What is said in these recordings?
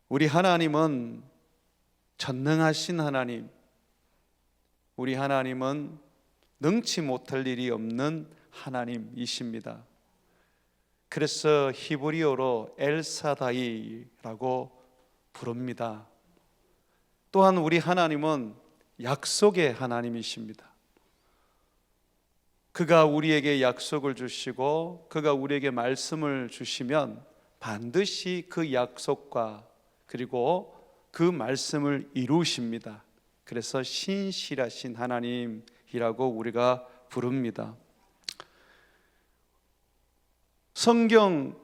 우리 하나님은 전능하신 하나님, 우리 하나님은 능치 못할 일이 없는 하나님이십니다. 그래서 히브리어로 엘사다이라고 부릅니다. 또한 우리 하나님은 약속의 하나님이십니다. 그가 우리에게 약속을 주시고 그가 우리에게 말씀을 주시면 반드시 그 약속과 그리고 그 말씀을 이루십니다. 그래서 신실하신 하나님이라고 우리가 부릅니다. 성경이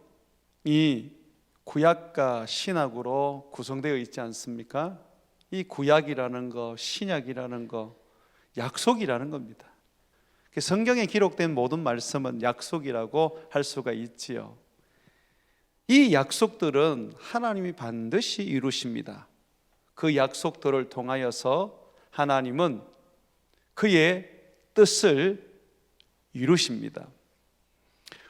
구약과 신약으로 구성되어 있지 않습니까? 이 구약이라는 거, 신약이라는 거, 약속이라는 겁니다. 성경에 기록된 모든 말씀은 약속이라고 할 수가 있지요. 이 약속들은 하나님이 반드시 이루십니다. 그 약속들을 통하여서 하나님은 그의 뜻을 이루십니다.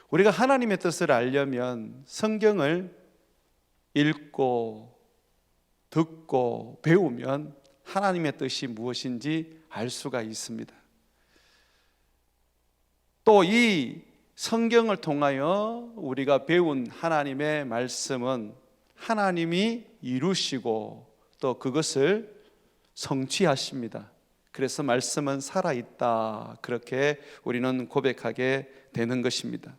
우리가 하나님의 뜻을 알려면 성경을 읽고 듣고 배우면 하나님의 뜻이 무엇인지 알 수가 있습니다. 또 이 성경을 통하여 우리가 배운 하나님의 말씀은 하나님이 이루시고 또 그것을 성취하십니다. 그래서 말씀은 살아있다, 그렇게 우리는 고백하게 되는 것입니다.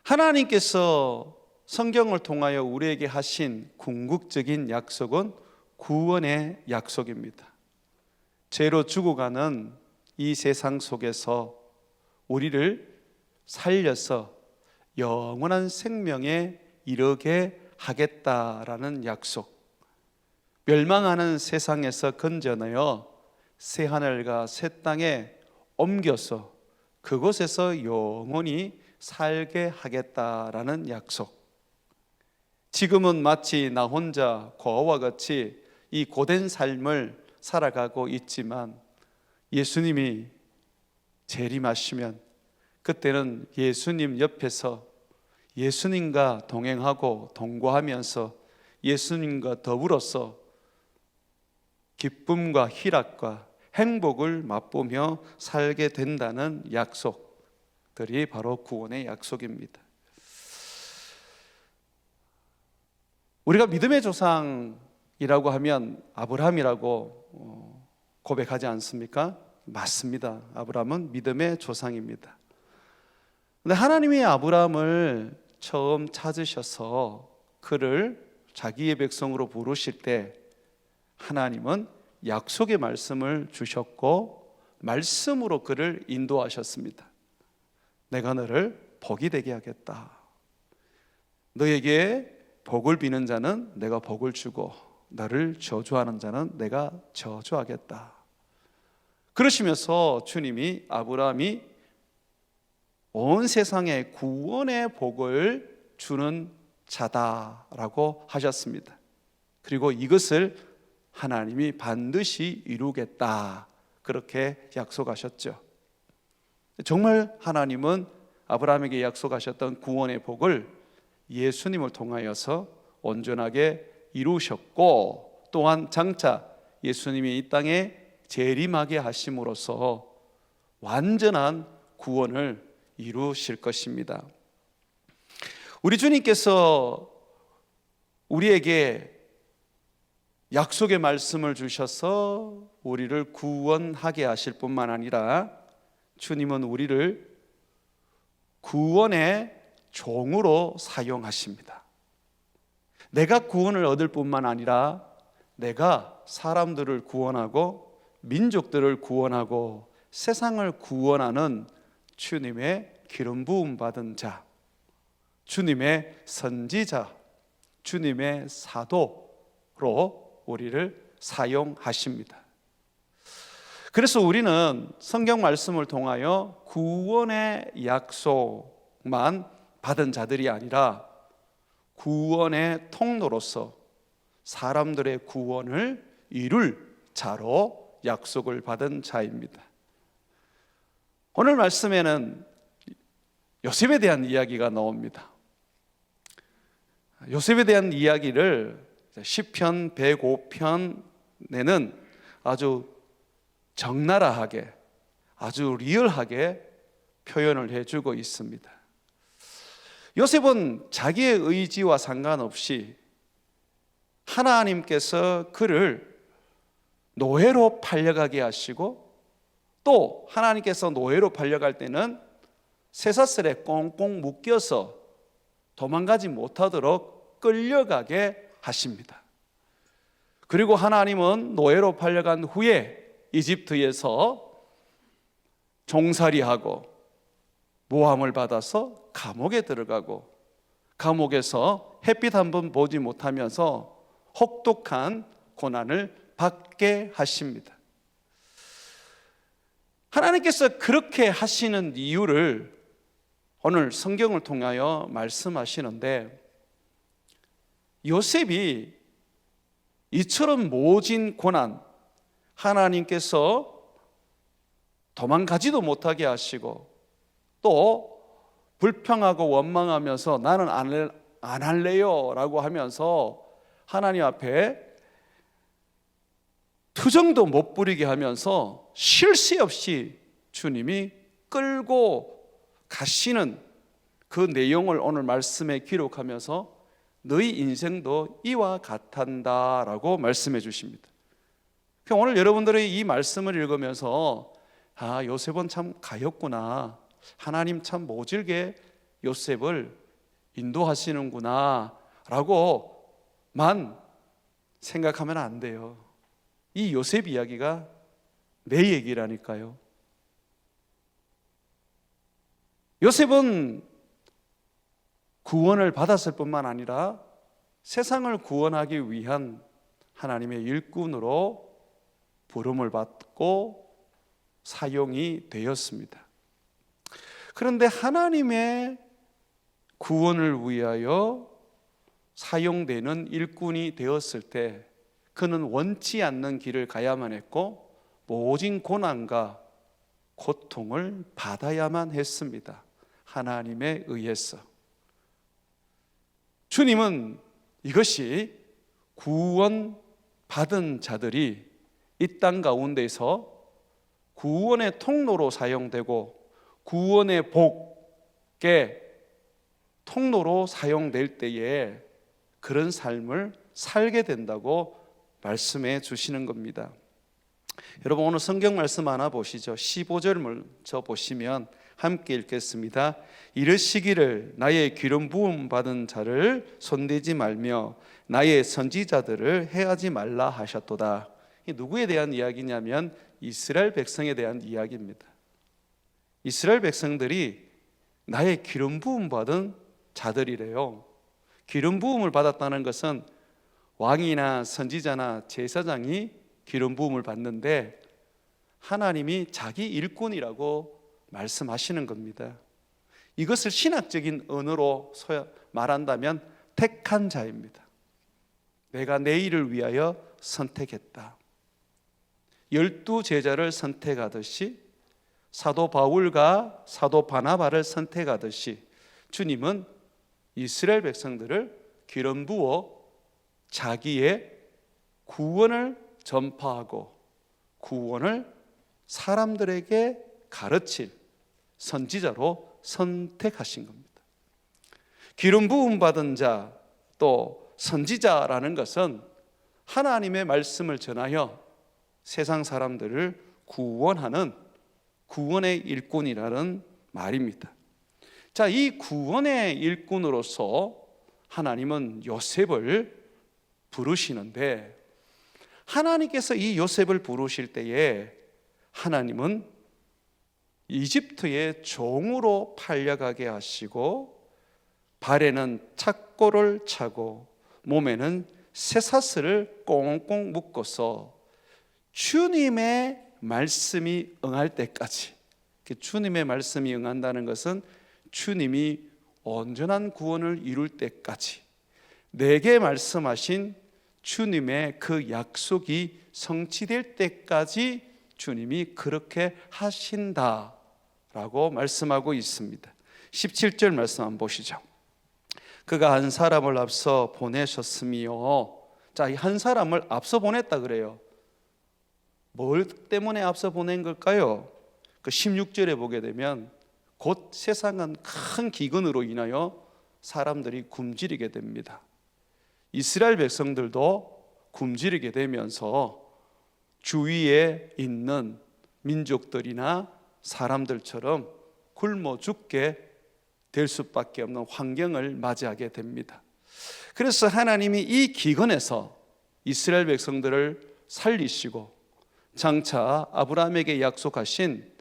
하나님께서 성경을 통하여 우리에게 하신 궁극적인 약속은 구원의 약속입니다. 죄로 죽어가는 이 세상 속에서 우리를 살려서 영원한 생명에 이르게 하겠다라는 약속, 멸망하는 세상에서 건져내어 새 하늘과 새 땅에 옮겨서 그곳에서 영원히 살게 하겠다라는 약속. 지금은 마치 나 혼자 고아와 같이 이 고된 삶을 살아가고 있지만 예수님이 재림하시면 그때는 예수님 옆에서 예수님과 동행하고 동거하면서 예수님과 더불어서 기쁨과 희락과 행복을 맛보며 살게 된다는 약속들이 바로 구원의 약속입니다. 우리가 믿음의 조상이라고 하면 아브라함이라고 고백하지 않습니까? 맞습니다. 아브라함은 믿음의 조상입니다. 그런데 하나님이 아브라함을 처음 찾으셔서 그를 자기의 백성으로 부르실 때 하나님은 약속의 말씀을 주셨고 말씀으로 그를 인도하셨습니다. 내가 너를 복이 되게 하겠다. 너에게 복을 비는 자는 내가 복을 주고 너를 저주하는 자는 내가 저주하겠다. 그러시면서 주님이 아브라함이 온 세상에 구원의 복을 주는 자다라고 하셨습니다. 그리고 이것을 하나님이 반드시 이루겠다, 그렇게 약속하셨죠. 정말 하나님은 아브라함에게 약속하셨던 구원의 복을 예수님을 통하여서 온전하게 이루셨고, 또한 장차 예수님이 이 땅에 재림하게 하심으로써 완전한 구원을 이루실 것입니다. 우리 주님께서 우리에게 약속의 말씀을 주셔서 우리를 구원하게 하실 뿐만 아니라 주님은 우리를 구원의 종으로 사용하십니다. 내가 구원을 얻을 뿐만 아니라 내가 사람들을 구원하고 민족들을 구원하고 세상을 구원하는 주님의 기름 부음 받은 자, 주님의 선지자, 주님의 사도로 우리를 사용하십니다. 그래서 우리는 성경 말씀을 통하여 구원의 약속만 받은 자들이 아니라 구원의 통로로서 사람들의 구원을 이룰 자로 약속을 받은 자입니다. 오늘 말씀에는 요셉에 대한 이야기가 나옵니다. 요셉에 대한 이야기를 시편 105편에는 아주 적나라하게, 아주 리얼하게 표현을 해주고 있습니다. 요셉은 자기의 의지와 상관없이 하나님께서 그를 노예로 팔려가게 하시고, 또 하나님께서 노예로 팔려갈 때는 쇠사슬에 꽁꽁 묶여서 도망가지 못하도록 끌려가게 하십니다. 그리고 하나님은 노예로 팔려간 후에 이집트에서 종살이하고 모함을 받아서 감옥에 들어가고, 감옥에서 햇빛 한번 보지 못하면서 혹독한 고난을 받게 하십니다. 하나님께서 그렇게 하시는 이유를 오늘 성경을 통하여 말씀하시는데, 요셉이 이처럼 모진 고난, 하나님께서 도망가지도 못하게 하시고 또 불평하고 원망하면서 나는 안 할래요 라고 하면서 하나님 앞에 투정도 못 부리게 하면서 쉴 새 없이 주님이 끌고 가시는 그 내용을 오늘 말씀에 기록하면서 너희 인생도 이와 같단다 라고 말씀해 주십니다. 오늘 여러분들의 이 말씀을 읽으면서 요셉은 참 가엾구나, 하나님 참 모질게 요셉을 인도하시는구나 라고만 생각하면 안 돼요. 이 요셉 이야기가 내 얘기라니까요. 요셉은 구원을 받았을 뿐만 아니라 세상을 구원하기 위한 하나님의 일꾼으로 부름을 받고 사용이 되었습니다. 그런데 하나님의 구원을 위하여 사용되는 일꾼이 되었을 때 그는 원치 않는 길을 가야만 했고 모진 고난과 고통을 받아야만 했습니다. 하나님에 의해서. 주님은 이것이 구원받은 자들이 이 땅 가운데서 구원의 통로로 사용되고 구원의 복의 통로로 사용될 때에 그런 삶을 살게 된다고 말씀해 주시는 겁니다. 여러분, 오늘 성경 말씀 하나 보시죠. 15절 먼저 보시면 함께 읽겠습니다. 이르시기를 나의 기름 부음 받은 자를 손대지 말며 나의 선지자들을 해하지 말라 하셨도다. 이 누구에 대한 이야기냐면 이스라엘 백성에 대한 이야기입니다. 이스라엘 백성들이 나의 기름 부음 받은 자들이래요. 기름 부음을 받았다는 것은 왕이나 선지자나 제사장이 기름 부음을 받는데 하나님이 자기 일꾼이라고 말씀하시는 겁니다. 이것을 신학적인 언어로 말한다면 택한 자입니다. 내가 내 일을 위하여 선택했다. 12 제자를 선택하듯이 사도 바울과 사도 바나바를 선택하듯이 주님은 이스라엘 백성들을 기름 부어 자기의 구원을 전파하고 구원을 사람들에게 가르칠 선지자로 선택하신 겁니다. 기름 부음 받은 자, 또 선지자라는 것은 하나님의 말씀을 전하여 세상 사람들을 구원하는 구원의 일꾼이라는 말입니다. 자, 이 구원의 일꾼으로서 하나님은 요셉을 부르시는데, 하나님께서 이 요셉을 부르실 때에 하나님은 이집트의 종으로 팔려가게 하시고 발에는 착고를 차고 몸에는 쇠사슬을 꽁꽁 묶어서 주님의 말씀이 응할 때까지, 주님의 말씀이 응한다는 것은 주님이 온전한 구원을 이룰 때까지, 내게 말씀하신 주님의 그 약속이 성취될 때까지 주님이 그렇게 하신다라고 말씀하고 있습니다. 17절 말씀 한번 보시죠. 그가 한 사람을 앞서 보내셨으며, 자, 이 한 사람을 앞서 보냈다 그래요. 뭘 때문에 앞서 보낸 걸까요? 그 16절에 보게 되면 곧 세상은 큰 기근으로 인하여 사람들이 굶주리게 됩니다. 이스라엘 백성들도 굶주리게 되면서 주위에 있는 민족들이나 사람들처럼 굶어 죽게 될 수밖에 없는 환경을 맞이하게 됩니다. 그래서 하나님이 이 기근에서 이스라엘 백성들을 살리시고 장차 아브라함에게 약속하신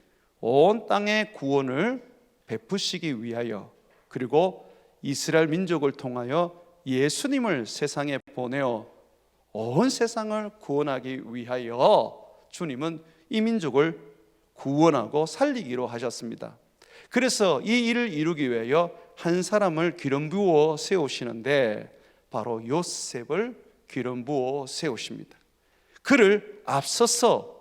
온 땅의 구원을 베푸시기 위하여, 그리고 이스라엘 민족을 통하여 예수님을 세상에 보내어 온 세상을 구원하기 위하여 주님은 이 민족을 구원하고 살리기로 하셨습니다. 그래서 이 일을 이루기 위하여 한 사람을 기름 부어 세우시는데 바로 요셉을 기름 부어 세우십니다. 그를 앞서서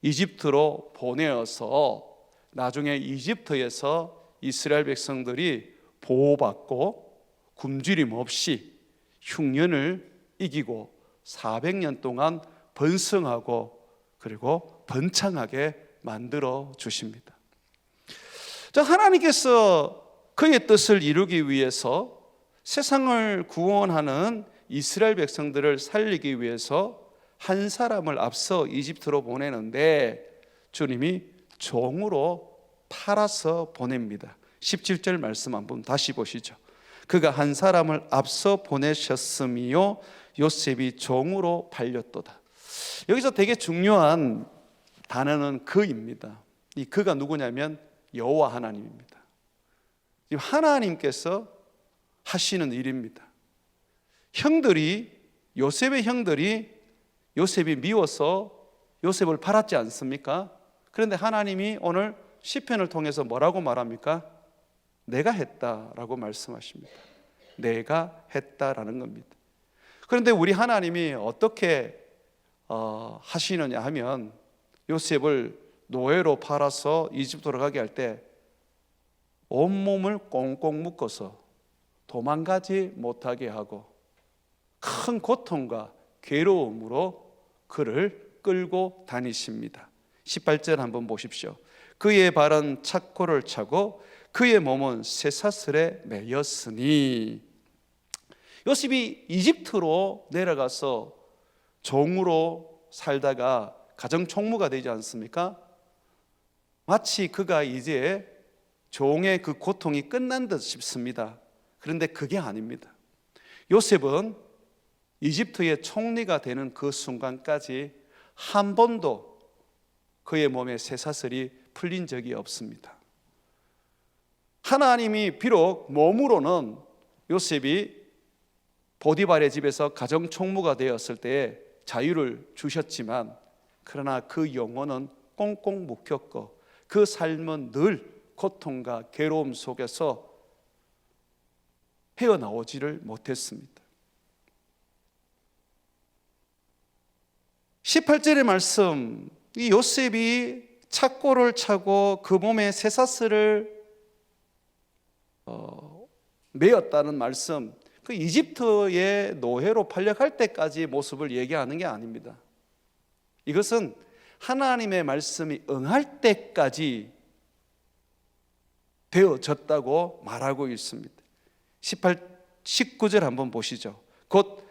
이집트로 보내어서 나중에 이집트에서 이스라엘 백성들이 보호받고 굶주림 없이 흉년을 이기고 400년 동안 번성하고 그리고 번창하게 만들어 주십니다. 자, 하나님께서 그의 뜻을 이루기 위해서 세상을 구원하는 이스라엘 백성들을 살리기 위해서 한 사람을 앞서 이집트로 보내는데 주님이 종으로 팔아서 보냅니다. 17절 말씀 한번 다시 보시죠. 그가 한 사람을 앞서 보내셨으며 요셉이 종으로 팔렸도다. 여기서 되게 중요한 단어는 그입니다. 이 그가 누구냐면 여호와 하나님입니다. 하나님께서 하시는 일입니다. 요셉의 형들이 요셉이 미워서 요셉을 팔았지 않습니까? 그런데 하나님이 오늘 시편을 통해서 뭐라고 말합니까? 내가 했다라고 말씀하십니다. 내가 했다라는 겁니다. 그런데 우리 하나님이 어떻게 하시느냐 하면 요셉을 노예로 팔아서 이집트로 가게 할 때 온몸을 꽁꽁 묶어서 도망가지 못하게 하고 큰 고통과 괴로움으로 그를 끌고 다니십니다. 18절 한번 보십시오. 그의 발은 착고를 차고 그의 몸은 쇠사슬에 매였으니, 요셉이 이집트로 내려가서 종으로 살다가 가정총무가 되지 않습니까? 마치 그가 이제 종의 그 고통이 끝난 듯 싶습니다. 그런데 그게 아닙니다. 요셉은 이집트의 총리가 되는 그 순간까지 한 번도 그의 몸에 쇠사슬이 풀린 적이 없습니다. 하나님이 비록 몸으로는 요셉이 보디발의 집에서 가정총무가 되었을 때 자유를 주셨지만, 그러나 그 영혼은 꽁꽁 묶였고 그 삶은 늘 고통과 괴로움 속에서 헤어나오지를 못했습니다. 18절의 말씀, 이 요셉이 착고를 차고 그 몸에 쇠사슬을 매었다는 말씀, 그 이집트의 노예로 팔려갈 때까지 모습을 얘기하는 게 아닙니다. 이것은 하나님의 말씀이 응할 때까지 되어졌다고 말하고 있습니다. 19절 한번 보시죠. 곧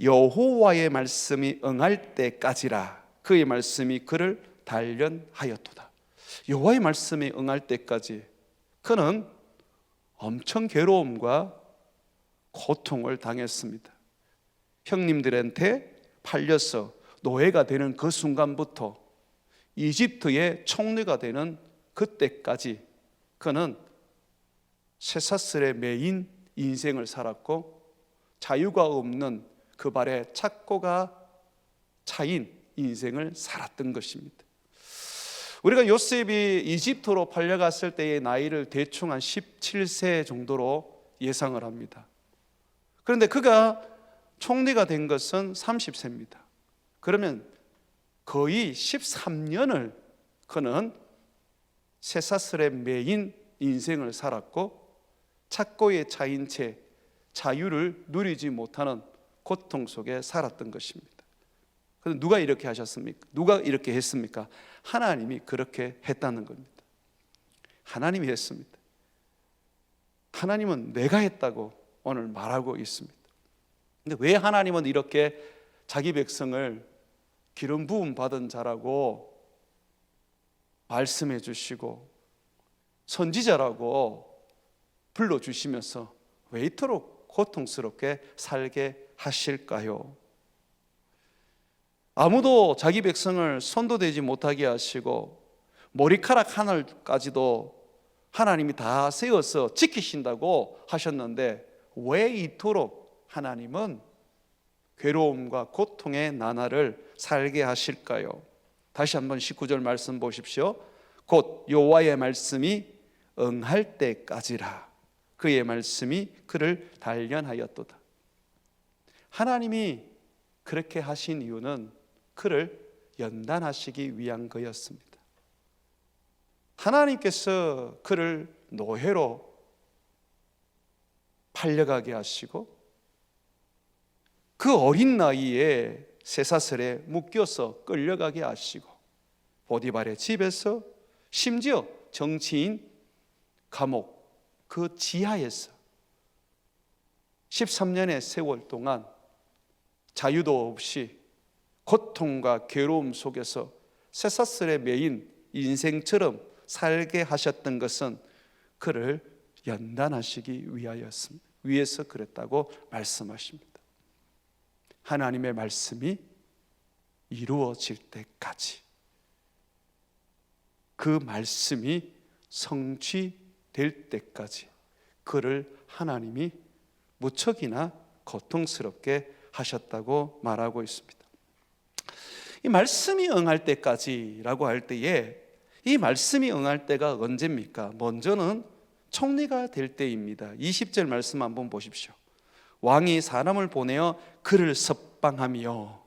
여호와의 말씀이 응할 때까지라 그의 말씀이 그를 단련하였도다. 여호와의 말씀이 응할 때까지 그는 엄청 괴로움과 고통을 당했습니다. 형님들한테 팔려서 노예가 되는 그 순간부터 이집트의 총리가 되는 그때까지 그는 쇠사슬에 매인 인생을 살았고 자유가 없는 그 발에 착고가 차인 인생을 살았던 것입니다. 우리가 요셉이 이집트로 팔려갔을 때의 나이를 대충 한 17세 정도로 예상을 합니다. 그런데 그가 총리가 된 것은 30세입니다. 그러면 거의 13년을 그는 쇠사슬에 매인 인생을 살았고 착고에 차인 채 자유를 누리지 못하는 고통 속에 살았던 것입니다. 그런데 누가 이렇게 하셨습니까? 누가 이렇게 했습니까? 하나님이 그렇게 했다는 겁니다. 하나님이 했습니다. 하나님은 내가 했다고 오늘 말하고 있습니다. 근데 왜 하나님은 이렇게 자기 백성을 기름 부음 받은 자라고 말씀해 주시고 선지자라고 불러주시면서 왜 이토록 고통스럽게 살게 하실까요? 아무도 자기 백성을 손도 대지 못하게 하시고 머리카락 하늘까지도 하나님이 다 세워서 지키신다고 하셨는데 왜 이토록 하나님은 괴로움과 고통의 나날을 살게 하실까요? 다시 한번 19절 말씀 보십시오. 곧 여호와의 말씀이 응할 때까지라. 그의 말씀이 그를 단련하였도다. 하나님이 그렇게 하신 이유는 그를 연단하시기 위한 거였습니다. 하나님께서 그를 노예로 팔려가게 하시고 그 어린 나이에 쇠사슬에 묶여서 끌려가게 하시고 보디발의 집에서 심지어 정치인 감옥 그 지하에서 13년의 세월 동안 자유도 없이 고통과 괴로움 속에서 쇠사슬에 매인 인생처럼 살게 하셨던 것은 그를 연단하시기 위해서 그랬다고 말씀하십니다. 하나님의 말씀이 이루어질 때까지, 그 말씀이 성취될 때까지 그를 하나님이 무척이나 고통스럽게 하셨다고 말하고 있습니다. 이 말씀이 응할 때까지라고 할 때에 이 말씀이 응할 때가 언제입니까? 먼저는 총리가 될 때입니다. 20절 말씀 한번 보십시오. 왕이 사람을 보내어 그를 석방하며,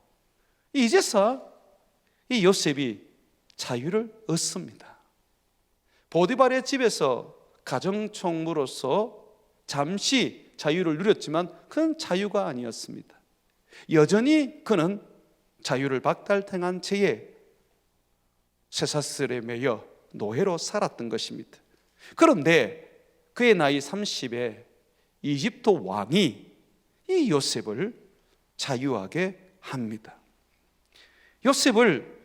이제서 이 요셉이 자유를 얻습니다. 보디발의 집에서 가정총무로서 잠시 자유를 누렸지만 그건 자유가 아니었습니다. 여전히 그는 자유를 박탈당한 채에 쇠사슬에 매여 노예로 살았던 것입니다. 그런데 그의 나이 30에 이집트 왕이 이 요셉을 자유하게 합니다. 요셉을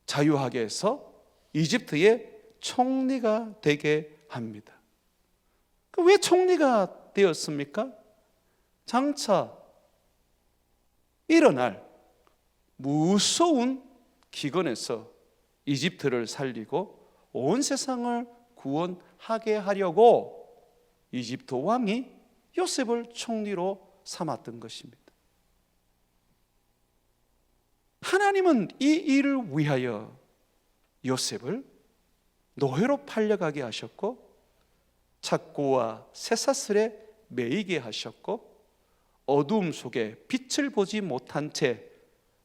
자유하게 해서 이집트의 총리가 되게 합니다. 왜 총리가 되었습니까? 장차 일어날 무서운 기근에서 이집트를 살리고 온 세상을 구원하게 하려고 이집트 왕이 요셉을 총리로 삼았던 것입니다. 하나님은 이 일을 위하여 요셉을 노예로 팔려가게 하셨고 착고와 쇠사슬에 매이게 하셨고 어두움 속에 빛을 보지 못한 채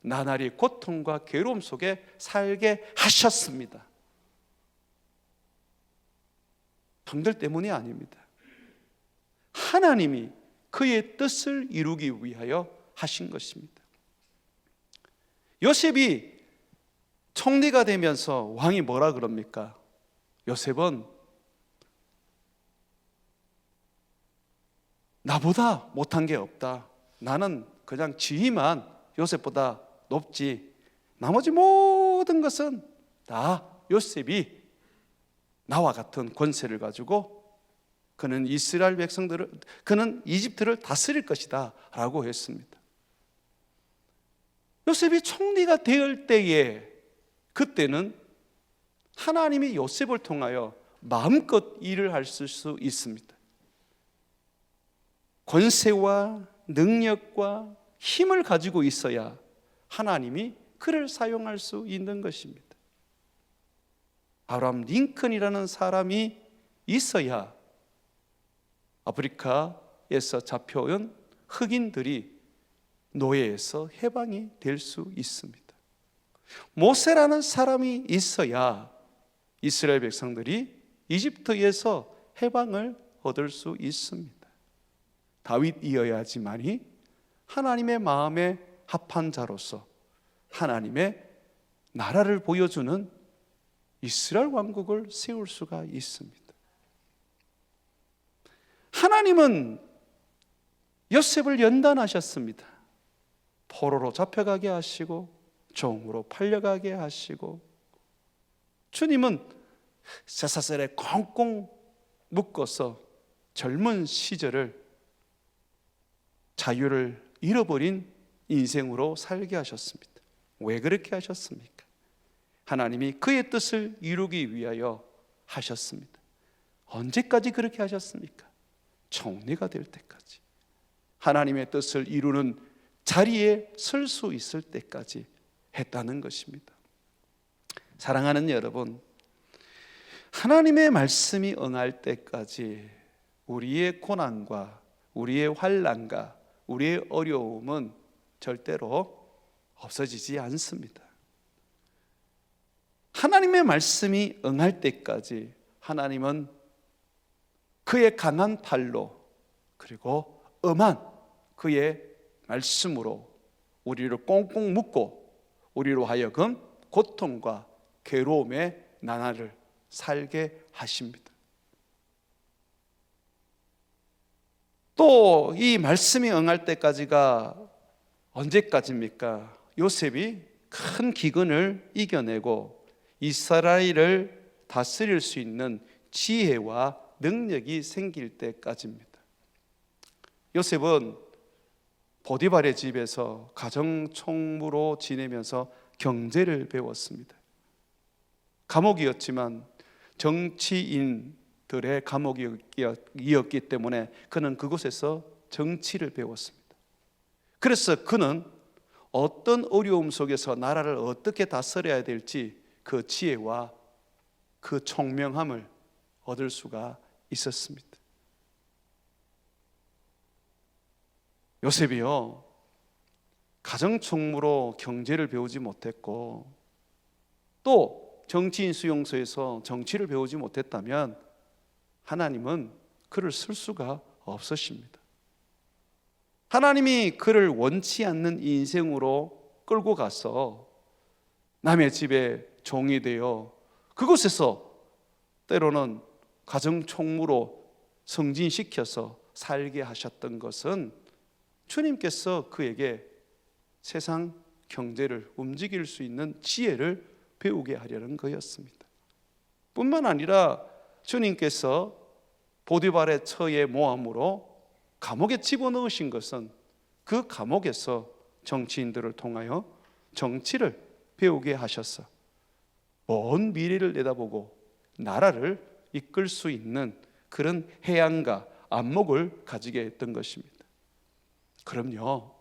나날이 고통과 괴로움 속에 살게 하셨습니다. 형들 때문이 아닙니다. 하나님이 그의 뜻을 이루기 위하여 하신 것입니다. 요셉이 총리가 되면서 왕이 뭐라 그럽니까? 요셉은 나보다 못한 게 없다. 나는 그냥 지위만 요셉보다 높지 나머지 모든 것은 다 요셉이 나와 같은 권세를 가지고 그는 이스라엘 백성들을, 그는 이집트를 다스릴 것이다 라고 했습니다. 요셉이 총리가 될 때에 그때는 하나님이 요셉을 통하여 마음껏 일을 할 수 있습니다. 권세와 능력과 힘을 가지고 있어야 하나님이 그를 사용할 수 있는 것입니다. 아브라함 링컨이라는 사람이 있어야 아프리카에서 잡혀온 흑인들이 노예에서 해방이 될 수 있습니다. 모세라는 사람이 있어야 이스라엘 백성들이 이집트에서 해방을 얻을 수 있습니다. 다윗이어야지만이 하나님의 마음에 합한 자로서 하나님의 나라를 보여주는 이스라엘 왕국을 세울 수가 있습니다. 하나님은 요셉을 연단하셨습니다. 포로로 잡혀가게 하시고 종으로 팔려가게 하시고, 주님은 쇠사슬에 꽁꽁 묶어서 젊은 시절을 자유를 잃어버린 인생으로 살게 하셨습니다. 왜 그렇게 하셨습니까? 하나님이 그의 뜻을 이루기 위하여 하셨습니다. 언제까지 그렇게 하셨습니까? 총리가 될 때까지, 하나님의 뜻을 이루는 자리에 설 수 있을 때까지 했다는 것입니다. 사랑하는 여러분, 하나님의 말씀이 응할 때까지 우리의 고난과 우리의 환난과 우리의 어려움은 절대로 없어지지 않습니다. 하나님의 말씀이 응할 때까지 하나님은 그의 강한 팔로 그리고 엄한 그의 말씀으로 우리를 꽁꽁 묶고 우리로 하여금 고통과 괴로움의 나날을 살게 하십니다. 또 이 말씀이 응할 때까지가 언제까지입니까? 요셉이 큰 기근을 이겨내고 이스라엘을 다스릴 수 있는 지혜와 능력이 생길 때까지입니다. 요셉은 보디발의 집에서 가정총무로 지내면서 경제를 배웠습니다. 감옥이었지만 정치인들의 감옥이었기 때문에 그는 그곳에서 정치를 배웠습니다. 그래서 그는 어떤 어려움 속에서 나라를 어떻게 다스려야 될지 그 지혜와 그 총명함을 얻을 수가 있었습니다. 요셉이요, 가정총무로 경제를 배우지 못했고 또 정치인 수용소에서 정치를 배우지 못했다면 하나님은 그를 쓸 수가 없으십니다. 하나님이 그를 원치 않는 인생으로 끌고 가서 남의 집에 종이 되어 그곳에서 때로는 가정총무로 승진시켜서 살게 하셨던 것은 주님께서 그에게 세상 경제를 움직일 수 있는 지혜를 배우게 하려는 거였습니다. 뿐만 아니라 주님께서 보디발의 처의 모함으로 감옥에 집어넣으신 것은 그 감옥에서 정치인들을 통하여 정치를 배우게 하셔서 먼 미래를 내다보고 나라를 이끌 수 있는 그런 해안과 안목을 가지게 했던 것입니다. 그럼요,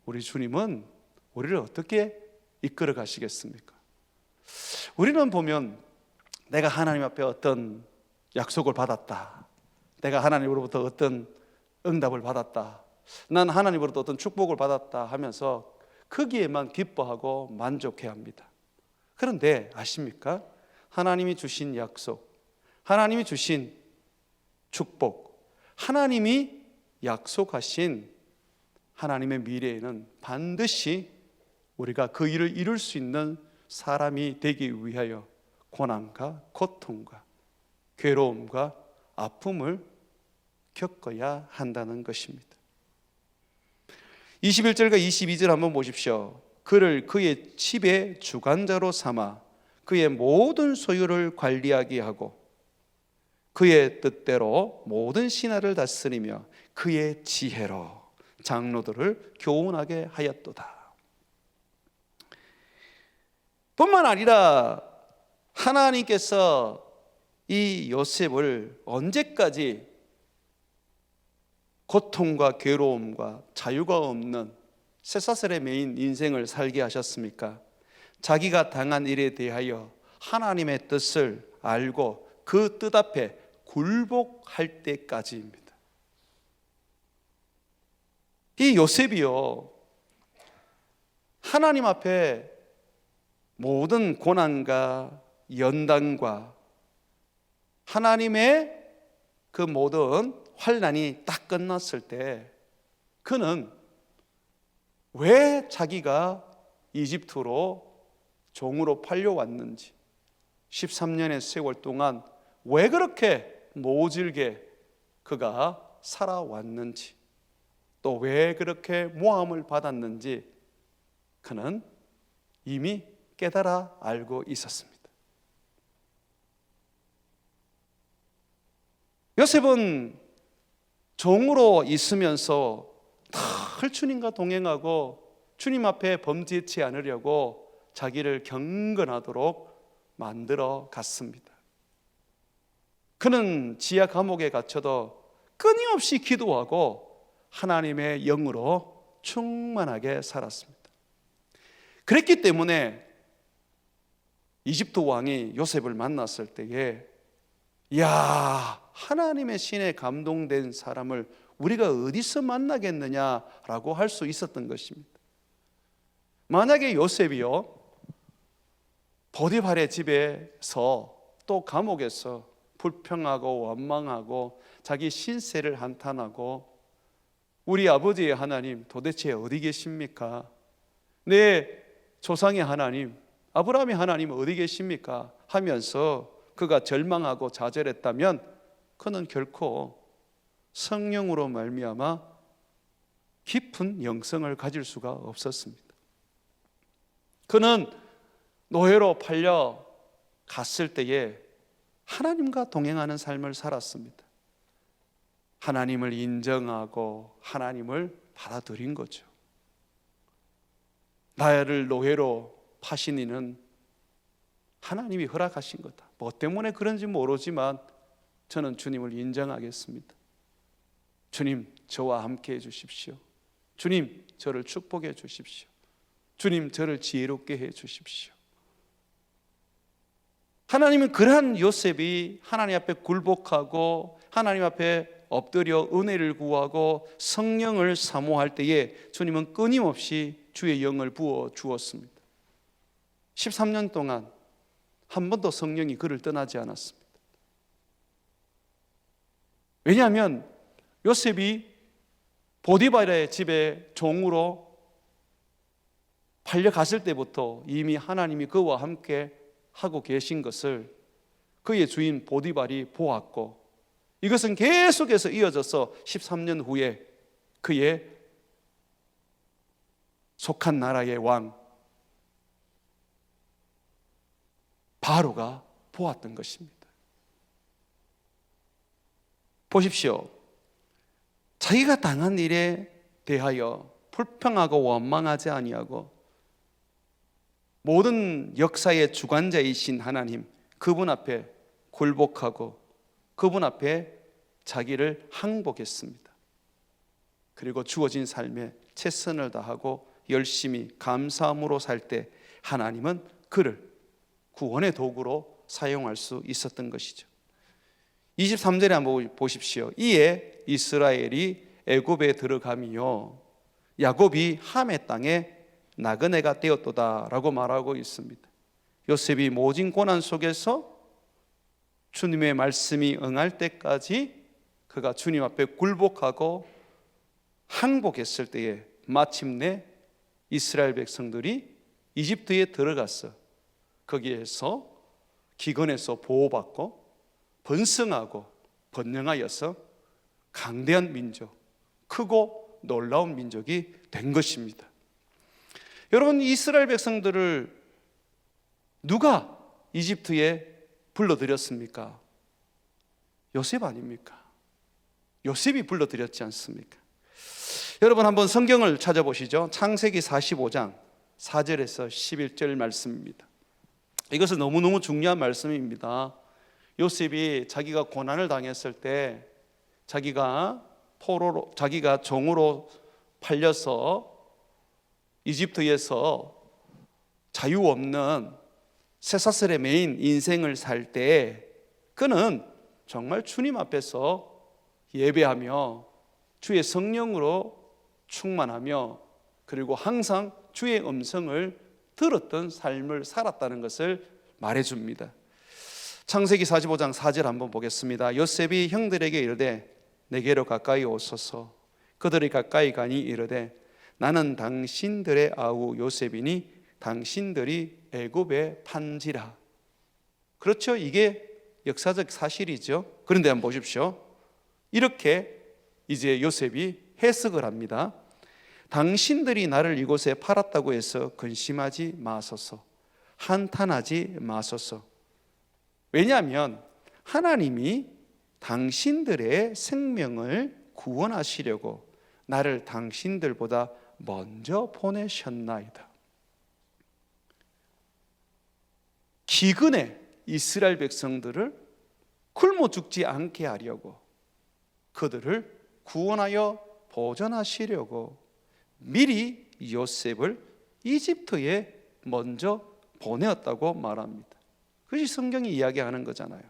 우리 주님은 우리를 어떻게 이끌어 가시겠습니까? 우리는 보면 내가 하나님 앞에 어떤 약속을 받았다, 내가 하나님으로부터 어떤 응답을 받았다, 난 하나님으로부터 어떤 축복을 받았다 하면서 거기에만 기뻐하고 만족해야 합니다. 그런데 아십니까? 하나님이 주신 약속, 하나님이 주신 축복, 하나님이 약속하신 하나님의 미래에는 반드시 우리가 그 일을 이룰 수 있는 사람이 되기 위하여 고난과 고통과 괴로움과 아픔을 겪어야 한다는 것입니다. 21절과 22절 한번 보십시오. 그를 그의 집의 주관자로 삼아 그의 모든 소유를 관리하게 하고 그의 뜻대로 모든 신하를 다스리며 그의 지혜로 장로들을 교훈하게 하였도다. 뿐만 아니라 하나님께서 이 요셉을 언제까지 고통과 괴로움과 자유가 없는 쇠사슬에 매인 인생을 살게 하셨습니까? 자기가 당한 일에 대하여 하나님의 뜻을 알고 그 뜻 앞에 굴복할 때까지입니다. 이 요셉이요, 하나님 앞에 모든 고난과 연단과 하나님의 그 모든 환난이 딱 끝났을 때 그는 왜 자기가 이집트로 종으로 팔려왔는지, 13년의 세월 동안 왜 그렇게 모질게 그가 살아왔는지, 또 왜 그렇게 모함을 받았는지 그는 이미 깨달아 알고 있었습니다. 요셉은 종으로 있으면서 늘 주님과 동행하고 주님 앞에 범죄치 않으려고 자기를 경건하도록 만들어 갔습니다. 그는 지하 감옥에 갇혀도 끊임없이 기도하고 하나님의 영으로 충만하게 살았습니다. 그랬기 때문에 이집트 왕이 요셉을 만났을 때에 야, 하나님의 신에 감동된 사람을 우리가 어디서 만나겠느냐라고 할 수 있었던 것입니다. 만약에 요셉이요 보디발의 집에서 또 감옥에서 불평하고 원망하고 자기 신세를 한탄하고 우리 아버지의 하나님 도대체 어디 계십니까? 내 조상의 하나님 아브라함의 하나님 어디 계십니까? 하면서 그가 절망하고 좌절했다면 그는 결코 성령으로 말미암아 깊은 영성을 가질 수가 없었습니다. 그는 노예로 팔려 갔을 때에 하나님과 동행하는 삶을 살았습니다. 하나님을 인정하고 하나님을 받아들인 거죠. 나를 노예로 파신 이는 하나님이 허락하신 거다. 뭐 때문에 그런지 모르지만 저는 주님을 인정하겠습니다. 주님, 저와 함께 해 주십시오. 주님, 저를 축복해 주십시오. 주님, 저를 지혜롭게 해 주십시오. 하나님은 그러한 요셉이 하나님 앞에 굴복하고 하나님 앞에 엎드려 은혜를 구하고 성령을 사모할 때에 주님은 끊임없이 주의 영을 부어 주었습니다. 13년 동안 한 번도 성령이 그를 떠나지 않았습니다. 왜냐하면 요셉이 보디발의 집에 종으로 팔려갔을 때부터 이미 하나님이 그와 함께 하고 계신 것을 그의 주인 보디발이 보았고, 이것은 계속해서 이어져서 13년 후에 그의 속한 나라의 왕 바로가 보았던 것입니다. 보십시오. 자기가 당한 일에 대하여 불평하고 원망하지 아니하고 모든 역사의 주관자이신 하나님, 그분 앞에 굴복하고 그분 앞에 자기를 항복했습니다. 그리고 주어진 삶에 최선을 다하고 열심히 감사함으로 살 때 하나님은 그를 구원의 도구로 사용할 수 있었던 것이죠. 23절에 한번 보십시오. 이에 이스라엘이 애굽에 들어가며 야곱이 함의 땅에 나그네가 되었도다 라고 말하고 있습니다. 요셉이 모진 고난 속에서 주님의 말씀이 응할 때까지 그가 주님 앞에 굴복하고 항복했을 때에 마침내 이스라엘 백성들이 이집트에 들어가서 거기에서 기근에서 보호받고 번성하고 번영하여서 강대한 민족, 크고 놀라운 민족이 된 것입니다. 여러분, 이스라엘 백성들을 누가 이집트에 불러들였습니까? 요셉 아닙니까? 요셉이 불러들였지 않습니까? 여러분 한번 성경을 찾아보시죠. 창세기 45장 4절에서 11절 말씀입니다. 이것은 너무너무 중요한 말씀입니다. 요셉이 자기가 고난을 당했을 때 자기가 종으로 팔려서 이집트에서 자유 없는 쇠사슬에 매인 인생을 살 때 그는 정말 주님 앞에서 예배하며 주의 성령으로 충만하며 그리고 항상 주의 음성을 들었던 삶을 살았다는 것을 말해줍니다. 창세기 45장 4절 한번 보겠습니다. 요셉이 형들에게 이르되 내게로 가까이 오소서. 그들이 가까이 가니 이르되 나는 당신들의 아우 요셉이니 당신들이 애굽에 판지라. 그렇죠. 이게 역사적 사실이죠. 그런데 한번 보십시오. 이렇게 이제 요셉이 해석을 합니다. 당신들이 나를 이곳에 팔았다고 해서 근심하지 마소서. 한탄하지 마소서. 왜냐하면 하나님이 당신들의 생명을 구원하시려고 나를 당신들보다 먼저 보내셨나이다. 기근에 이스라엘 백성들을 굶어 죽지 않게 하려고, 그들을 구원하여 보존하시려고 미리 요셉을 이집트에 먼저 보내었다고 말합니다. 그것이 성경이 이야기하는 거잖아요.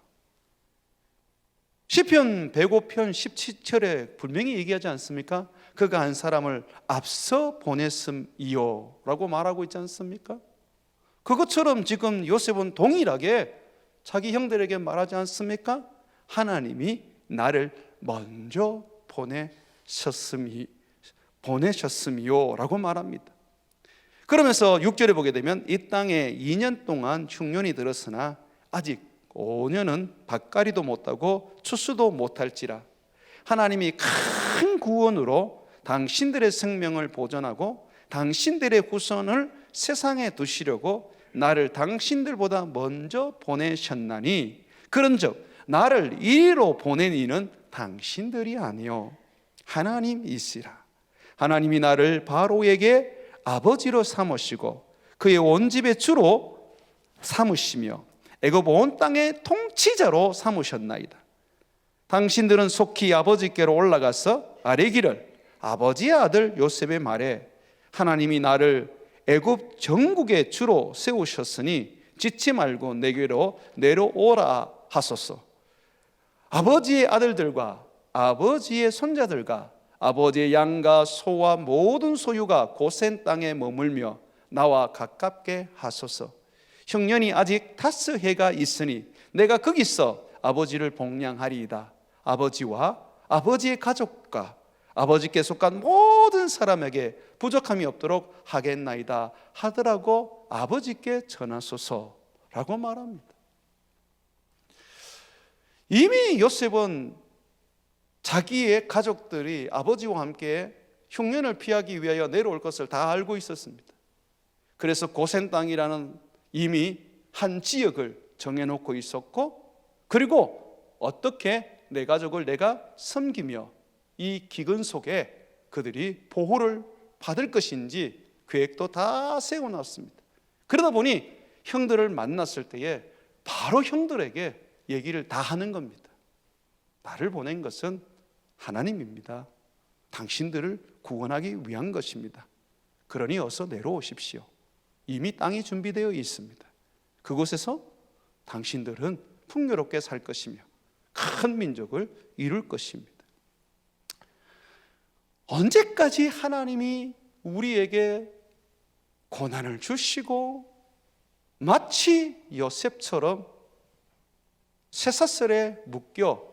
시편 105편 17절에 분명히 얘기하지 않습니까? 그가 한 사람을 앞서 보냈음이요 라고 말하고 있지 않습니까? 그것처럼 지금 요셉은 동일하게 자기 형들에게 말하지 않습니까? 하나님이 나를 먼저 보내셨음이요 라고 말합니다. 그러면서 6절에 보게 되면 이 땅에 2년 동안 흉년이 들었으나 아직 5년은 밭가리도 못하고 추수도 못할지라. 하나님이 큰 구원으로 당신들의 생명을 보존하고 당신들의 후손을 세상에 두시려고 나를 당신들보다 먼저 보내셨나니, 그런즉 나를 이리로 보낸 이는 당신들이 아니요 하나님이시라. 하나님이 나를 바로에게 아버지로 삼으시고 그의 온 집의 주로 삼으시며 애굽 온 땅의 통치자로 삼으셨나이다. 당신들은 속히 아버지께로 올라가서 아뢰기를 아버지의 아들 요셉의 말에 하나님이 나를 애굽 전국의 주로 세우셨으니 짓지 말고 내게로 내려오라 하소서. 아버지의 아들들과 아버지의 손자들과 아버지의 양과 소와 모든 소유가 고센 땅에 머물며 나와 가깝게 하소서. 흉년이 아직 5해가 있으니 내가 거기서 아버지를 복량하리이다. 아버지와 아버지의 가족과 아버지께 속한 모든 사람에게 부족함이 없도록 하겠나이다 하더라고 아버지께 전하소서라고 말합니다. 이미 요셉은 자기의 가족들이 아버지와 함께 흉년을 피하기 위하여 내려올 것을 다 알고 있었습니다. 그래서 고센 땅이라는 이미 한 지역을 정해놓고 있었고, 그리고 어떻게 내 가족을 내가 섬기며 이 기근 속에 그들이 보호를 받을 것인지 계획도 다 세워놨습니다. 그러다 보니 형들을 만났을 때에 바로 형들에게 얘기를 다 하는 겁니다. 나를 보낸 것은 하나님입니다. 당신들을 구원하기 위한 것입니다. 그러니 어서 내려오십시오. 이미 땅이 준비되어 있습니다. 그곳에서 당신들은 풍요롭게 살 것이며 큰 민족을 이룰 것입니다. 언제까지 하나님이 우리에게 고난을 주시고 마치 요셉처럼 쇠사슬에 묶여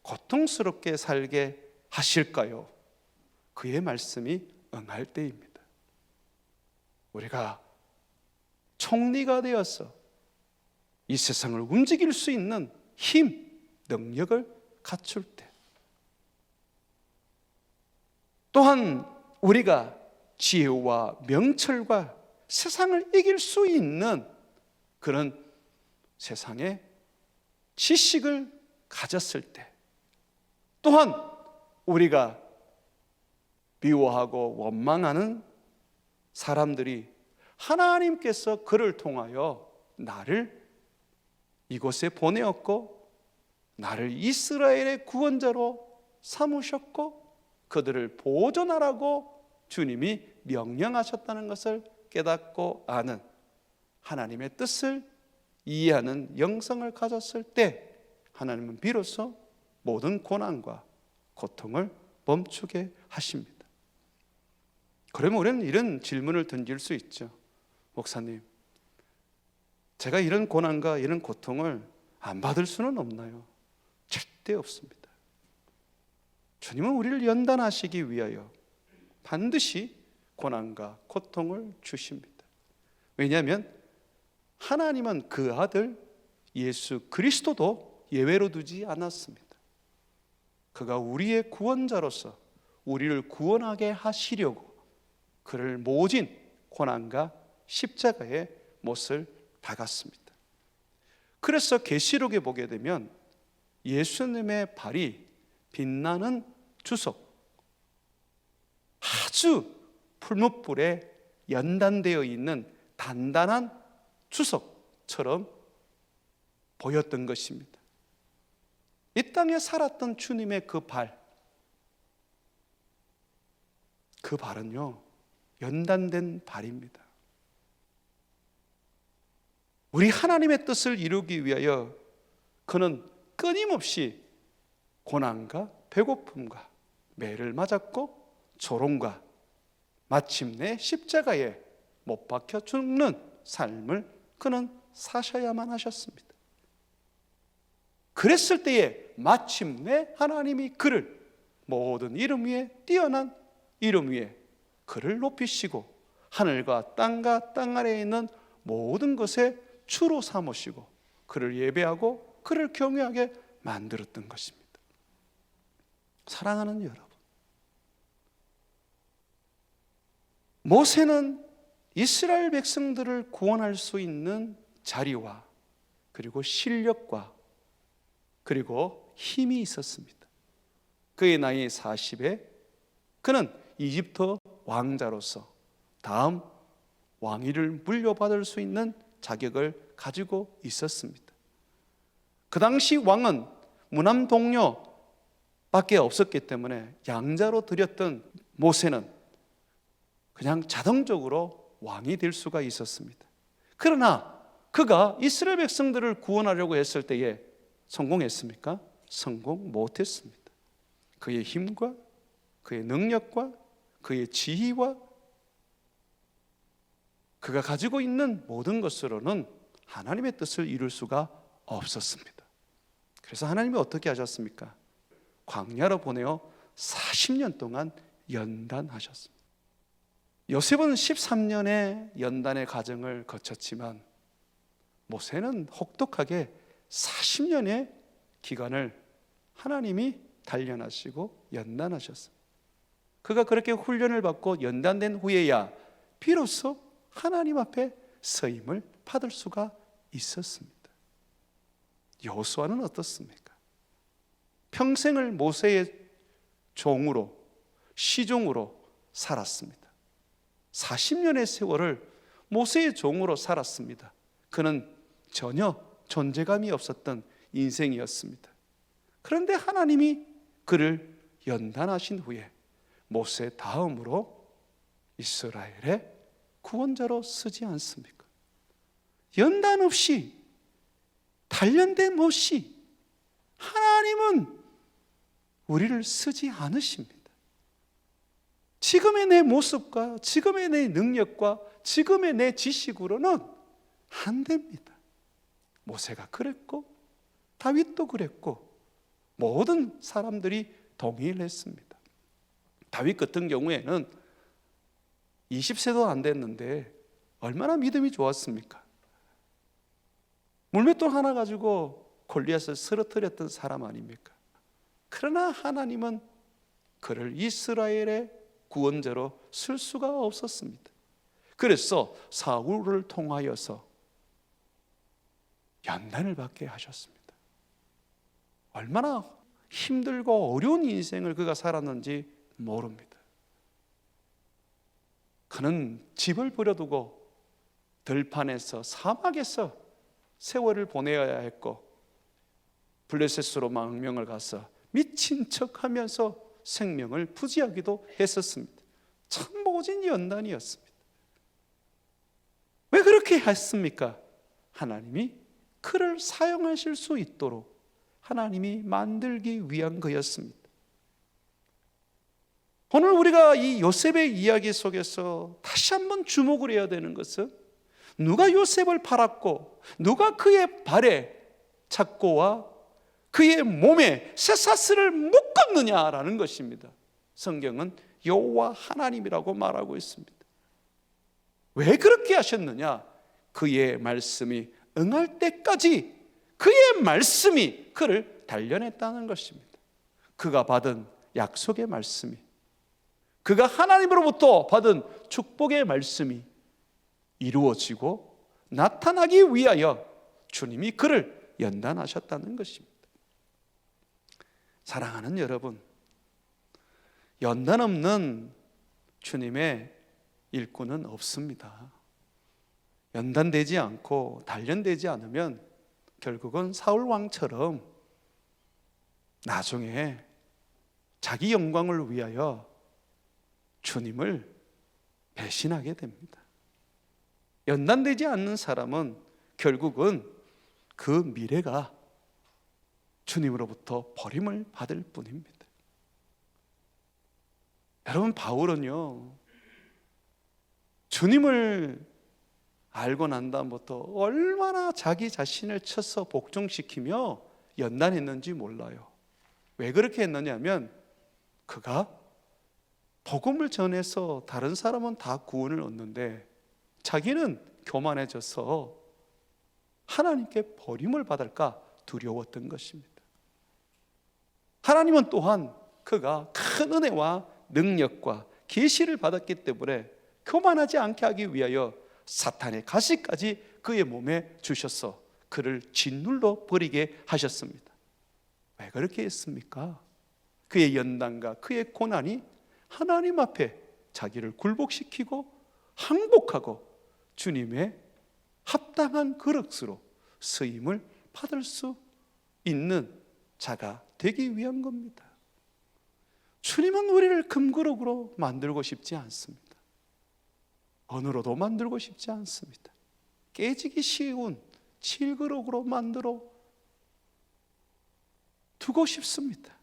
고통스럽게 살게 하실까요? 그의 말씀이 응할 때입니다. 우리가 총리가 되어서 이 세상을 움직일 수 있는 힘, 능력을 갖출 때, 또한 우리가 지혜와 명철과 세상을 이길 수 있는 그런 세상의 지식을 가졌을 때, 또한 우리가 미워하고 원망하는 사람들이 하나님께서 그를 통하여 나를 이곳에 보내었고 나를 이스라엘의 구원자로 삼으셨고 그들을 보존하라고 주님이 명령하셨다는 것을 깨닫고 아는 하나님의 뜻을 이해하는 영성을 가졌을 때 하나님은 비로소 모든 고난과 고통을 멈추게 하십니다. 그러면 우리는 이런 질문을 던질 수 있죠. 목사님, 제가 이런 고난과 이런 고통을 안 받을 수는 없나요? 절대 없습니다. 주님은 우리를 연단하시기 위하여 반드시 고난과 고통을 주십니다. 왜냐하면 하나님은 그 아들 예수 그리스도도 예외로 두지 않았습니다. 그가 우리의 구원자로서 우리를 구원하게 하시려고 그를 모진 고난과 십자가의 못을 박았습니다. 그래서 계시록에 보게 되면 예수님의 발이 빛나는 주석, 아주 풀무불에 연단되어 있는 단단한 주석처럼 보였던 것입니다. 이 땅에 살았던 주님의 그 발은요, 연단된 발입니다. 우리 하나님의 뜻을 이루기 위하여 그는 끊임없이 고난과 배고픔과 매를 맞았고 조롱과 마침내 십자가에 못 박혀 죽는 삶을 그는 사셔야만 하셨습니다. 그랬을 때에 마침내 하나님이 그를 모든 이름 위에 뛰어난 이름 위에 그를 높이시고 하늘과 땅과 땅 아래에 있는 모든 것에 주로 삼으시고 그를 예배하고 그를 경외하게 만들었던 것입니다. 사랑하는 여러분, 모세는 이스라엘 백성들을 구원할 수 있는 자리와 그리고 실력과 그리고 힘이 있었습니다. 그의 나이 40에 그는 이집트 왕자로서 다음 왕위를 물려받을 수 있는 자격을 가지고 있었습니다. 그 당시 왕은 무남 동료밖에 없었기 때문에 양자로 드렸던 모세는 그냥 자동적으로 왕이 될 수가 있었습니다. 그러나 그가 이스라엘 백성들을 구원하려고 했을 때에 성공했습니까? 성공 못했습니다. 그의 힘과 그의 능력과 그의 지혜와 그가 가지고 있는 모든 것으로는 하나님의 뜻을 이룰 수가 없었습니다. 그래서 하나님이 어떻게 하셨습니까? 광야로 보내어 40년 동안 연단하셨습니다. 요셉은 13년의 연단의 과정을 거쳤지만 모세는 혹독하게 40년의 기간을 하나님이 단련하시고 연단하셨습니다. 그가 그렇게 훈련을 받고 연단된 후에야 비로소 하나님 앞에 서임을 받을 수가 있었습니다. 여호수아는 어떻습니까? 평생을 모세의 종으로 시종으로 살았습니다. 40년의 세월을 모세의 종으로 살았습니다. 그는 전혀 존재감이 없었던 인생이었습니다. 그런데 하나님이 그를 연단하신 후에 모세 다음으로 이스라엘의 구원자로 쓰지 않습니까? 연단 없이 단련됨 없이 하나님은 우리를 쓰지 않으십니다. 지금의 내 모습과 지금의 내 능력과 지금의 내 지식으로는 안 됩니다. 모세가 그랬고 다윗도 그랬고 모든 사람들이 동의를 했습니다. 다윗 같은 경우에는 20세도 안 됐는데 얼마나 믿음이 좋았습니까? 물맷돌 하나 가지고 골리앗을 쓰러뜨렸던 사람 아닙니까? 그러나 하나님은 그를 이스라엘의 구원자로 쓸 수가 없었습니다. 그래서 사울을 통하여서 연단을 받게 하셨습니다. 얼마나 힘들고 어려운 인생을 그가 살았는지 모릅니다. 그는 집을 버려두고 들판에서 사막에서 세월을 보내야 했고 블레셋으로 망명을 가서 미친 척하면서 생명을 부지하기도 했었습니다. 참 모진 연단이었습니다. 왜 그렇게 했습니까? 하나님이 그를 사용하실 수 있도록 하나님이 만들기 위한 거였습니다. 오늘 우리가 이 요셉의 이야기 속에서 다시 한번 주목을 해야 되는 것은 누가 요셉을 팔았고 누가 그의 발에 착고와 그의 몸에 쇠사슬을 묶었느냐라는 것입니다. 성경은 여호와 하나님이라고 말하고 있습니다. 왜 그렇게 하셨느냐? 그의 말씀이 응할 때까지 그의 말씀이 그를 단련했다는 것입니다. 그가 받은 약속의 말씀이, 그가 하나님으로부터 받은 축복의 말씀이 이루어지고 나타나기 위하여 주님이 그를 연단하셨다는 것입니다. 사랑하는 여러분, 연단 없는 주님의 일꾼은 없습니다. 연단되지 않고 단련되지 않으면 결국은 사울 왕처럼 나중에 자기 영광을 위하여 주님을 배신하게 됩니다. 연단되지 않는 사람은 결국은 그 미래가 주님으로부터 버림을 받을 뿐입니다. 여러분, 바울은요, 주님을 알고 난 다음부터 얼마나 자기 자신을 쳐서 복종시키며 연단했는지 몰라요. 왜 그렇게 했느냐면 그가 복음을 전해서 다른 사람은 다 구원을 얻는데 자기는 교만해져서 하나님께 버림을 받을까 두려웠던 것입니다. 하나님은 또한 그가 큰 은혜와 능력과 계시를 받았기 때문에 교만하지 않게 하기 위하여 사탄의 가시까지 그의 몸에 주셔서 그를 짓눌러 버리게 하셨습니다. 왜 그렇게 했습니까? 그의 연단과 그의 고난이 하나님 앞에 자기를 굴복시키고 항복하고 주님의 합당한 그릇으로 쓰임을 받을 수 있는 자가 되기 위한 겁니다. 주님은 우리를 금그릇으로 만들고 싶지 않습니다. 언으로도 만들고 싶지 않습니다. 깨지기 쉬운 질그릇으로 만들어 두고 싶습니다.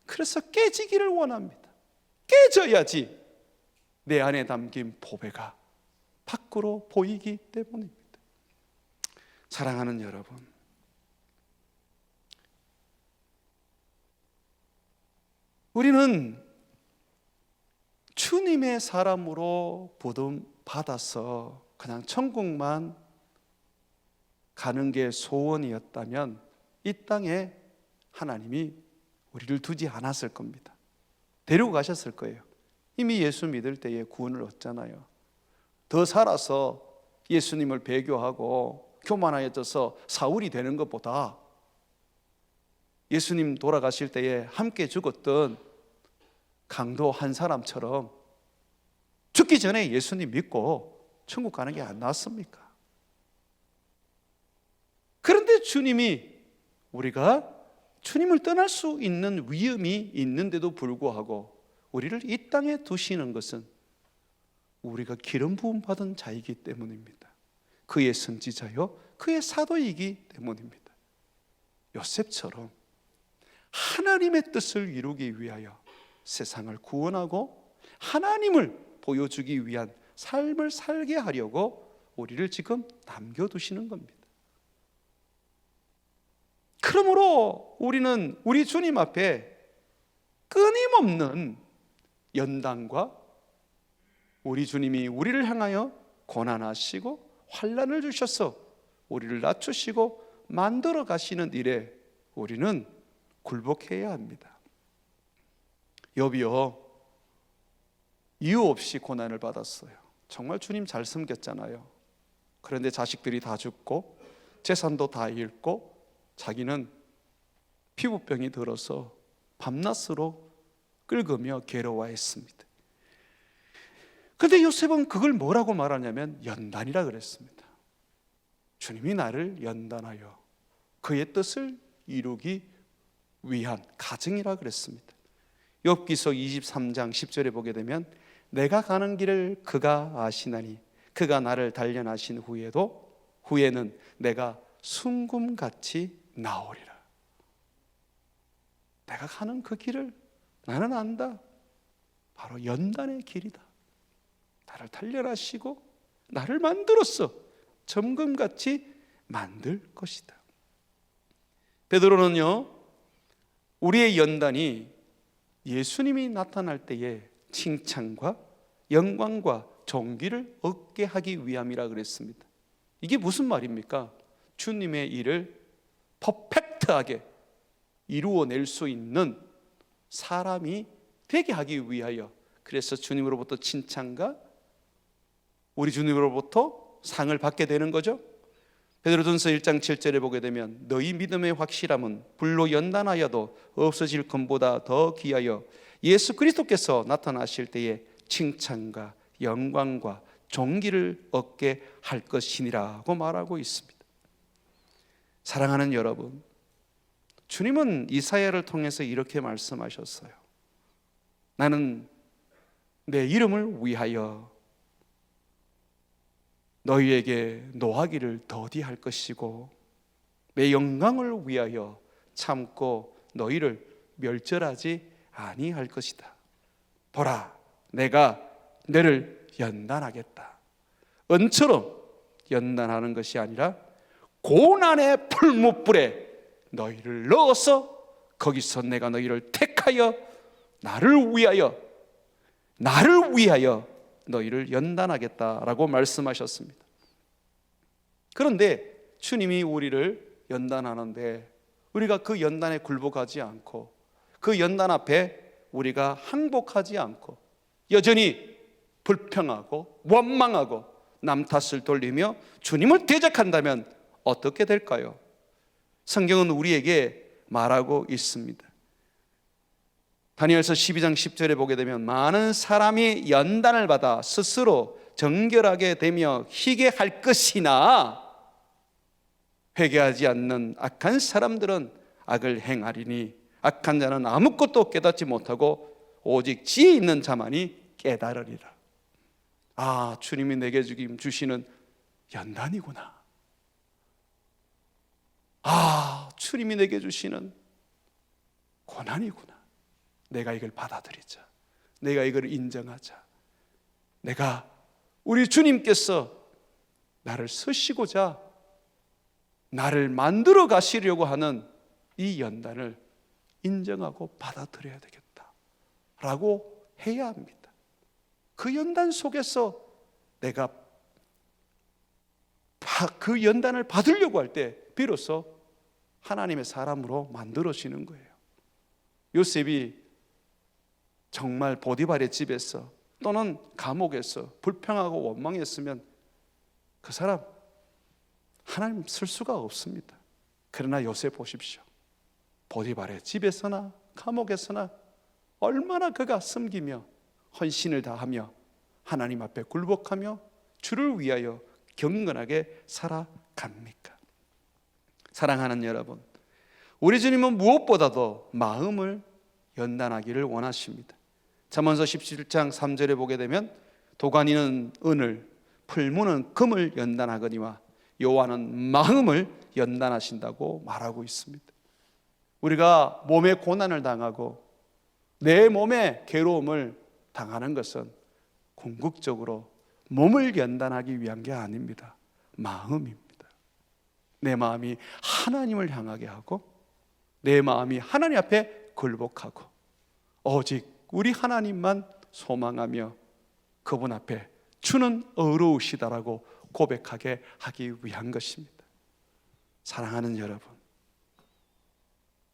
그래서 깨지기를 원합니다. 깨져야지 내 안에 담긴 보배가 밖으로 보이기 때문입니다. 사랑하는 여러분, 우리는 주님의 사람으로 부름받아서 그냥 천국만 가는 게 소원이었다면 이 땅에 하나님이 우리를 두지 않았을 겁니다. 데리고 가셨을 거예요. 이미 예수 믿을 때에 구원을 얻잖아요. 더 살아서 예수님을 배교하고 교만하여져서 사울이 되는 것보다 예수님 돌아가실 때에 함께 죽었던 강도 한 사람처럼 죽기 전에 예수님 믿고 천국 가는 게 안 낫습니까? 그런데 주님이, 우리가 주님을 떠날 수 있는 위험이 있는데도 불구하고 우리를 이 땅에 두시는 것은 우리가 기름 부음 받은 자이기 때문입니다. 그의 선지자요 그의 사도이기 때문입니다. 요셉처럼 하나님의 뜻을 이루기 위하여 세상을 구원하고 하나님을 보여주기 위한 삶을 살게 하려고 우리를 지금 남겨두시는 겁니다. 그러므로 우리는 우리 주님 앞에 끊임없는 연단과 우리 주님이 우리를 향하여 고난하시고 환난을 주셔서 우리를 낮추시고 만들어 가시는 일에 우리는 굴복해야 합니다. 욥이요, 이유 없이 고난을 받았어요. 정말 주님 잘 섬겼잖아요. 그런데 자식들이 다 죽고 재산도 다 잃고 자기는 피부병이 들어서 밤낮으로 긁으며 괴로워했습니다. 그런데 요셉은 그걸 뭐라고 말하냐면 연단이라 그랬습니다. 주님이 나를 연단하여 그의 뜻을 이루기 위한 가증이라 그랬습니다. 욥기서 23장 10절에 보게 되면 내가 가는 길을 그가 아시나니 그가 나를 단련하신 후에는 내가 순금같이 나오리라. 내가 가는 그 길을 나는 안다. 바로 연단의 길이다. 나를 단련하시고 나를 만들었어. 점검같이 만들 것이다. 베드로는요 우리의 연단이 예수님이 나타날 때에 칭찬과 영광과 존귀를 얻게 하기 위함이라 그랬습니다. 이게 무슨 말입니까? 주님의 일을 퍼펙트하게 이루어낼 수 있는 사람이 되게 하기 위하여, 그래서 주님으로부터 칭찬과 우리 주님으로부터 상을 받게 되는 거죠. 베드로전서 1장 7절에 보게 되면 너희 믿음의 확실함은 불로 연단하여도 없어질 것보다 더 귀하여 예수 그리스도께서 나타나실 때에 칭찬과 영광과 존귀를 얻게 할 것이니라고 말하고 있습니다. 사랑하는 여러분, 주님은 이사야를 통해서 이렇게 말씀하셨어요. 나는 내 이름을 위하여 너희에게 노하기를 더디할 것이고 내 영광을 위하여 참고 너희를 멸절하지 아니할 것이다. 보라, 내가 너를 연단하겠다. 은처럼 연단하는 것이 아니라 고난의 풀무불에 너희를 넣어서 거기서 내가 너희를 택하여 나를 위하여 너희를 연단하겠다라고 말씀하셨습니다. 그런데 주님이 우리를 연단하는데 우리가 그 연단에 굴복하지 않고 그 연단 앞에 우리가 항복하지 않고 여전히 불평하고 원망하고 남 탓을 돌리며 주님을 대적한다면 어떻게 될까요? 성경은 우리에게 말하고 있습니다. 다니엘서 12장 10절에 보게 되면 많은 사람이 연단을 받아 스스로 정결하게 되며 희게 할 것이나 회개하지 않는 악한 사람들은 악을 행하리니 악한 자는 아무것도 깨닫지 못하고 오직 지혜 있는 자만이 깨달으리라. 아, 주님이 내게 주시는 연단이구나. 아, 주님이 내게 주시는 고난이구나. 내가 이걸 받아들이자. 내가 이걸 인정하자. 내가 우리 주님께서 나를 쓰시고자 나를 만들어 가시려고 하는 이 연단을 인정하고 받아들여야 되겠다 라고 해야 합니다. 그 연단 속에서 내가 그 연단을 받으려고 할 때 비로소 하나님의 사람으로 만들어지는 거예요. 요셉이 정말 보디발의 집에서 또는 감옥에서 불평하고 원망했으면 그 사람 하나님 쓸 수가 없습니다. 그러나 요셉 보십시오. 보디발의 집에서나 감옥에서나 얼마나 그가 섬기며 헌신을 다하며 하나님 앞에 굴복하며 주를 위하여 경건하게 살아갑니까? 사랑하는 여러분, 우리 주님은 무엇보다도 마음을 연단하기를 원하십니다. 잠언서 17장 3절에 보게 되면 도가니는 은을, 풀무는 금을 연단하거니와 여호와는 마음을 연단하신다고 말하고 있습니다. 우리가 몸에 고난을 당하고 내 몸에 괴로움을 당하는 것은 궁극적으로 몸을 연단하기 위한 게 아닙니다. 마음입니다. 내 마음이 하나님을 향하게 하고 내 마음이 하나님 앞에 굴복하고 오직 우리 하나님만 소망하며 그분 앞에 주는 의로우시다라고 고백하게 하기 위한 것입니다. 사랑하는 여러분,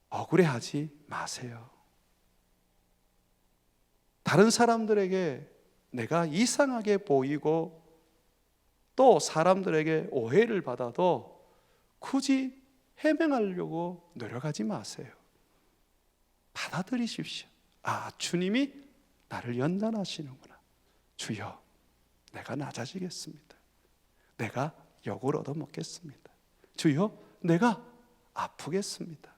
억울해하지 마세요. 다른 사람들에게 내가 이상하게 보이고 또 사람들에게 오해를 받아도 굳이 해명하려고 노력하지 마세요. 받아들이십시오. 아, 주님이 나를 연단하시는구나. 주여, 내가 낮아지겠습니다. 내가 욕을 얻어먹겠습니다. 주여, 내가 아프겠습니다.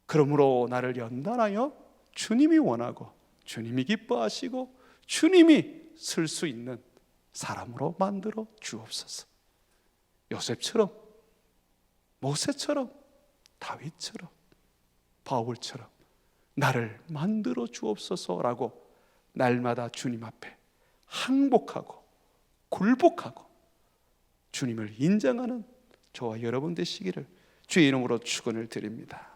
그러므로 나를 연단하여 주님이 원하고 주님이 기뻐하시고 주님이 쓸 수 있는 사람으로 만들어 주옵소서. 요셉처럼, 모세처럼, 다윗처럼, 바울처럼 나를 만들어 주옵소서라고 날마다 주님 앞에 항복하고 굴복하고 주님을 인정하는 저와 여러분 되시기를 주의 이름으로 축원을 드립니다.